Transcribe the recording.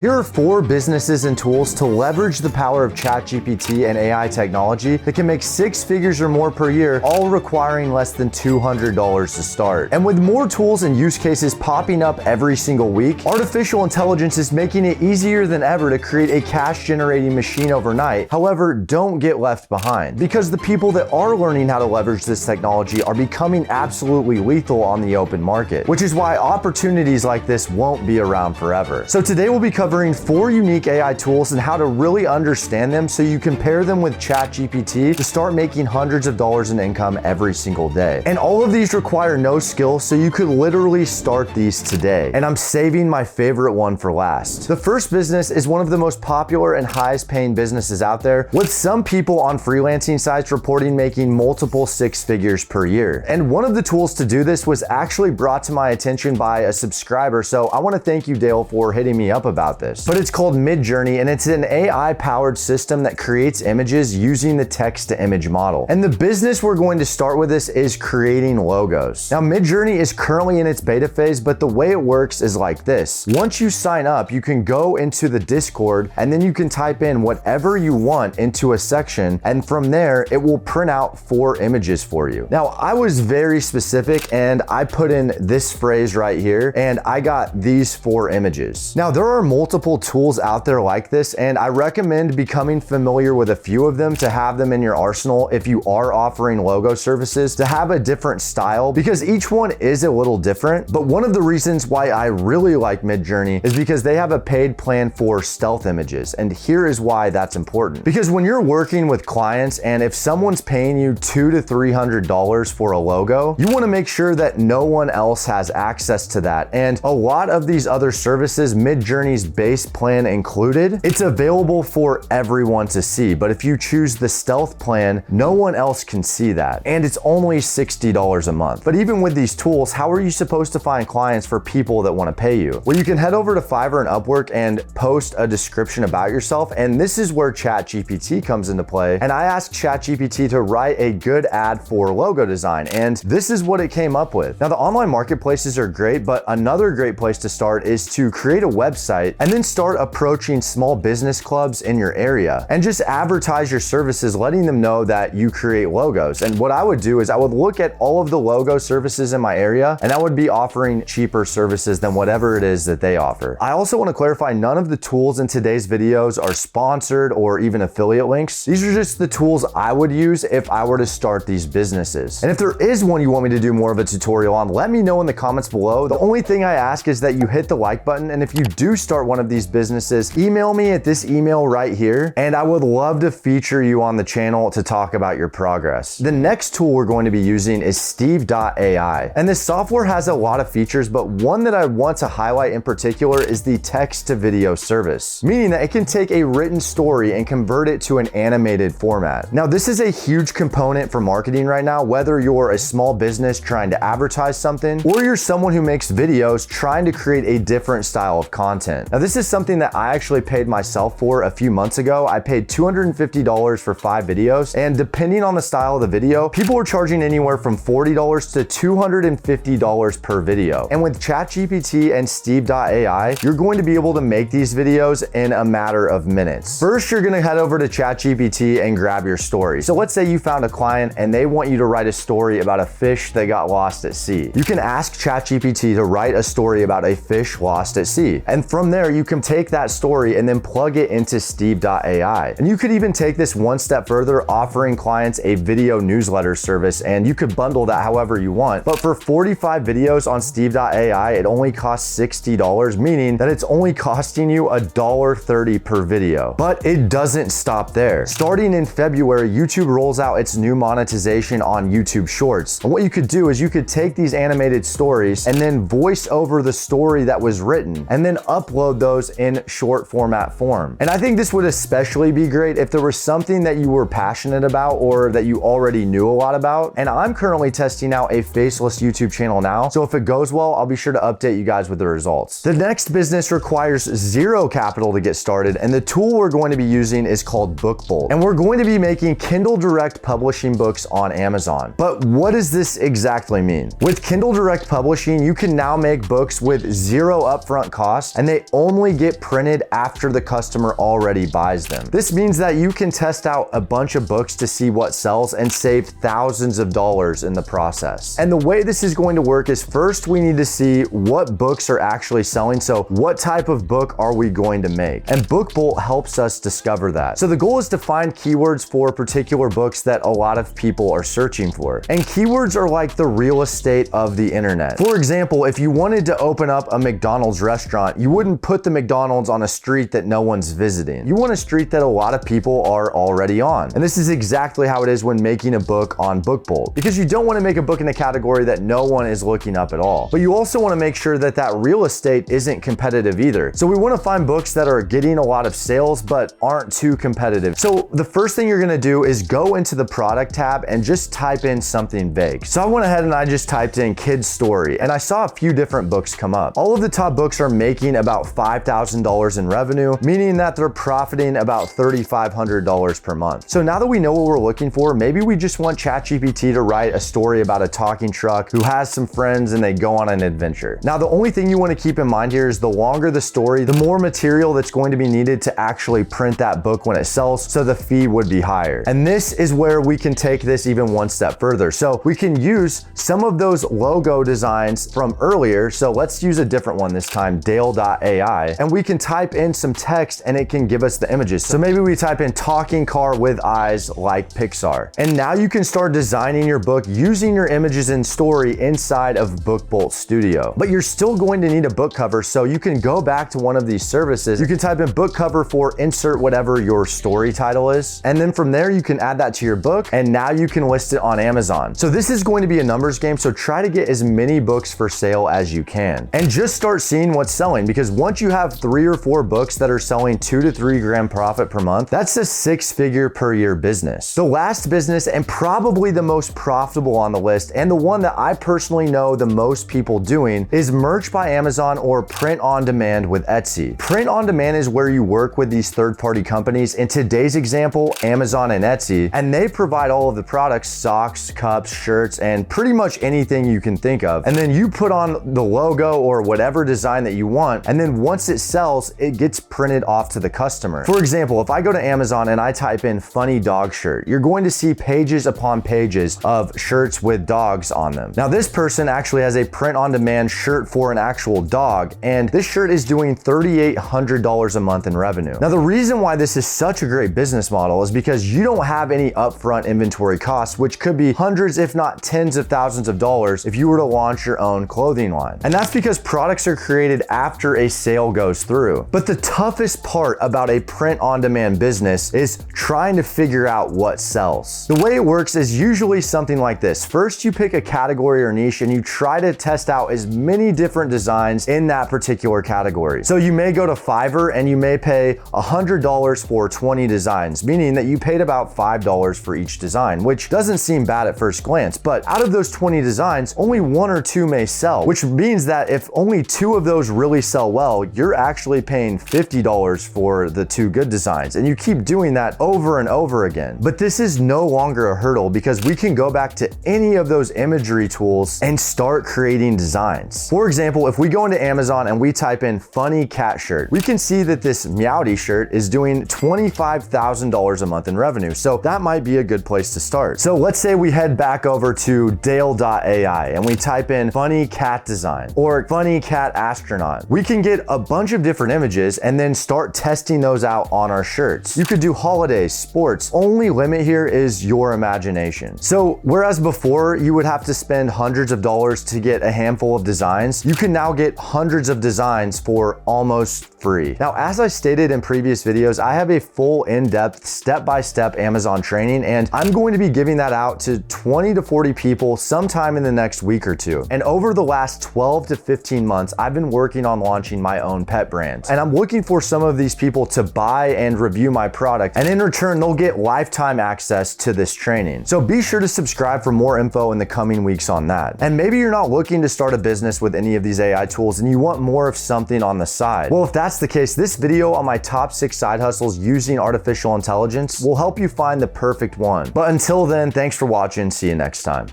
Here are 4 businesses and tools to leverage the power of Chat GPT and AI technology that can make 6 figures or more per year, all requiring less than $200 to start. And with more tools and use cases popping up every single week, artificial intelligence is making it easier than ever to create a cash-generating machine overnight. However, don't get left behind, because the people that are learning how to leverage this technology are becoming absolutely lethal on the open market, which is why opportunities like this won't be around forever. So today we'll be covering 4 unique AI tools and how to really understand them so you can pair them with Chat GPT to start making hundreds of dollars in income every single day. And all of these require no skill, so you could literally start these today. And I'm saving my favorite one for last. The first business is one of the most popular and highest paying businesses out there, with some people on freelancing sites reporting making multiple 6 figures per year. And one of the tools to do this was actually brought to my attention by a subscriber, so I want to thank you, Dale, for hitting me up about this. But it's called Midjourney, and it's an AI powered system that creates images using the text to image model. And the business we're going to start with this is creating logos. Now, Midjourney is currently in its beta phase, but the way it works is like this. Once you sign up, you can go into the Discord and then you can type in whatever you want into a section, and from there it will print out 4 images for you. Now, I was very specific and I put in this phrase right here and I got these 4 images. Now, there are multiple tools out there like this, and I recommend becoming familiar with a few of them to have them in your arsenal if you are offering logo services, to have a different style, because each one is a little different. But one of the reasons why I really like Midjourney is because they have a paid plan for stealth images, and here is why that's important. Because when you're working with clients and if someone's paying you $200 to $300 for a logo, you want to make sure that no one else has access to that. And a lot of these other services, Midjourney's base plan included, it's available for everyone to see. But if you choose the stealth plan, no one else can see that. And it's only $60 a month. But even with these tools, how are you supposed to find clients for people that want to pay you? Well, you can head over to Fiverr and Upwork and post a description about yourself. And this is where Chat GPT comes into play. And I asked Chat GPT to write a good ad for logo design. And this is what it came up with. Now, the online marketplaces are great, but another great place to start is to create a website and then start approaching small business clubs in your area and just advertise your services, letting them know that you create logos. And what I would do is I would look at all of the logo services in my area, and I would be offering cheaper services than whatever it is that they offer. I also want to clarify, none of the tools in today's videos are sponsored or even affiliate links. These are just the tools I would use if I were to start these businesses. And if there is one you want me to do more of a tutorial on, let me know in the comments below. The only thing I ask is that you hit the like button, and if you do start one of these businesses, email me at this email right here, and I would love to feature you on the channel to talk about your progress. The next tool we're going to be using is Steve.ai. And this software has a lot of features, but one that I want to highlight in particular is the text to video service, meaning that it can take a written story and convert it to an animated format. Now, this is a huge component for marketing right now, whether you're a small business trying to advertise something, or you're someone who makes videos trying to create a different style of content. Now, this is something that I actually paid myself for a few months ago. I paid $250 for 5 videos, and depending on the style of the video, people were charging anywhere from $40 to $250 per video. And with ChatGPT and Steve.ai, you're going to be able to make these videos in a matter of minutes. First, you're going to head over to ChatGPT and grab your story. So let's say you found a client and they want you to write a story about a fish that got lost at sea. You can ask ChatGPT to write a story about a fish lost at sea. And from there, you can take that story and then plug it into Steve.ai. And you could even take this one step further, offering clients a video newsletter service, and you could bundle that however you want. But for 45 videos on Steve.ai, it only costs $60, meaning that it's only costing you $1.30 per video. But it doesn't stop there. Starting in February, YouTube rolls out its new monetization on YouTube Shorts. And what you could do is you could take these animated stories and then voice over the story that was written and then upload those in short format form. And I think this would especially be great if there was something that you were passionate about or that you already knew a lot about. And I'm currently testing out a faceless YouTube channel now, so if it goes well, I'll be sure to update you guys with the results. The next business requires zero capital to get started, and the tool we're going to be using is called BookBolt. And we're going to be making Kindle Direct publishing books on Amazon. But what does this exactly mean? With Kindle Direct publishing, you can now make books with zero upfront costs, and they only only get printed after the customer already buys them. This means that you can test out a bunch of books to see what sells and save thousands of dollars in the process. And the way this is going to work is first we need to see what books are actually selling. So what type of book are we going to make? And BookBolt helps us discover that. So the goal is to find keywords for particular books that a lot of people are searching for. And keywords are like the real estate of the internet. For example, if you wanted to open up a McDonald's restaurant, you wouldn't put the McDonald's on a street that no one's visiting. You want a street that a lot of people are already on. And this is exactly how it is when making a book on BookBolt, because you don't want to make a book in a category that no one is looking up at all. But you also want to make sure that that real estate isn't competitive either. So we want to find books that are getting a lot of sales but aren't too competitive. So the first thing you're going to do is go into the product tab and just type in something vague. So I went ahead and I just typed in kids story and I saw a few different books come up. All of the top books are making about $5,000 in revenue, meaning that they're profiting about $3,500 per month. So now that we know what we're looking for, maybe we just want ChatGPT to write a story about a talking truck who has some friends and they go on an adventure. Now, the only thing you want to keep in mind here is the longer the story, the more material that's going to be needed to actually print that book when it sells, so the fee would be higher. And this is where we can take this even one step further. So we can use some of those logo designs from earlier. So let's use a different one this time, Dale.ai, and we can type in some text and it can give us the images. So maybe we type in talking car with eyes like Pixar. And now you can start designing your book using your images and story inside of BookBolt Studio. But you're still going to need a book cover, so you can go back to one of these services. You can type in book cover for insert whatever your story title is. And then from there, you can add that to your book and now you can list it on Amazon. So this is going to be a numbers game. So try to get as many books for sale as you can and just start seeing what's selling, because once you have 3 or 4 books that are selling 2 to 3 grand profit per month, that's a 6-figure per year business. The last business, and probably the most profitable on the list, and the one that I personally know the most people doing, is merch by Amazon or print on demand with Etsy. Print on demand is where you work with these third-party companies. In today's example, Amazon and Etsy, and they provide all of the products, socks, cups, shirts, and pretty much anything you can think of. And then you put on the logo or whatever design that you want, and then once it sells, it gets printed off to the customer. For example, if I go to Amazon and I type in funny dog shirt, you're going to see pages upon pages of shirts with dogs on them. Now, this person actually has a print on demand shirt for an actual dog, and this shirt is doing $3,800 a month in revenue. Now, the reason why this is such a great business model is because you don't have any upfront inventory costs, which could be hundreds, if not tens of thousands of dollars if you were to launch your own clothing line. And that's because products are created after a sale goes through. But the toughest part about a print on demand business is trying to figure out what sells. The way it works is usually something like this. First, you pick a category or niche and you try to test out as many different designs in that particular category. So you may go to Fiverr and you may pay $100 for 20 designs, meaning that you paid about $5 for each design, which doesn't seem bad at first glance. But out of those 20 designs, only 1 or 2 may sell, which means that if only 2 of those really sell well, you're actually paying $50 for the 2 good designs. And you keep doing that over and over again. But this is no longer a hurdle because we can go back to any of those imagery tools and start creating designs. For example, if we go into Amazon and we type in funny cat shirt, we can see that this Meowdy shirt is doing $25,000 a month in revenue. So that might be a good place to start. So let's say we head back over to Dale.ai and we type in funny cat design or funny cat astronaut. We can get a bunch of different images and then start testing those out on our shirts. You could do holidays, sports. Only limit here is your imagination. So whereas before you would have to spend hundreds of dollars to get a handful of designs, you can now get hundreds of designs for almost free. Now, as I stated in previous videos, I have a full in-depth step-by-step Amazon training, and I'm going to be giving that out to 20 to 40 people sometime in the next week or 2. And over the last 12 to 15 months, I've been working on launching my own pet brand. And I'm looking for some of these people to buy and review my product, and in return, they'll get lifetime access to this training. So be sure to subscribe for more info in the coming weeks on that. And maybe you're not looking to start a business with any of these AI tools and you want more of something on the side. Well, if that's the case, this video on my top 6 side hustles using artificial intelligence will help you find the perfect one. But until then, thanks for watching. See you next time.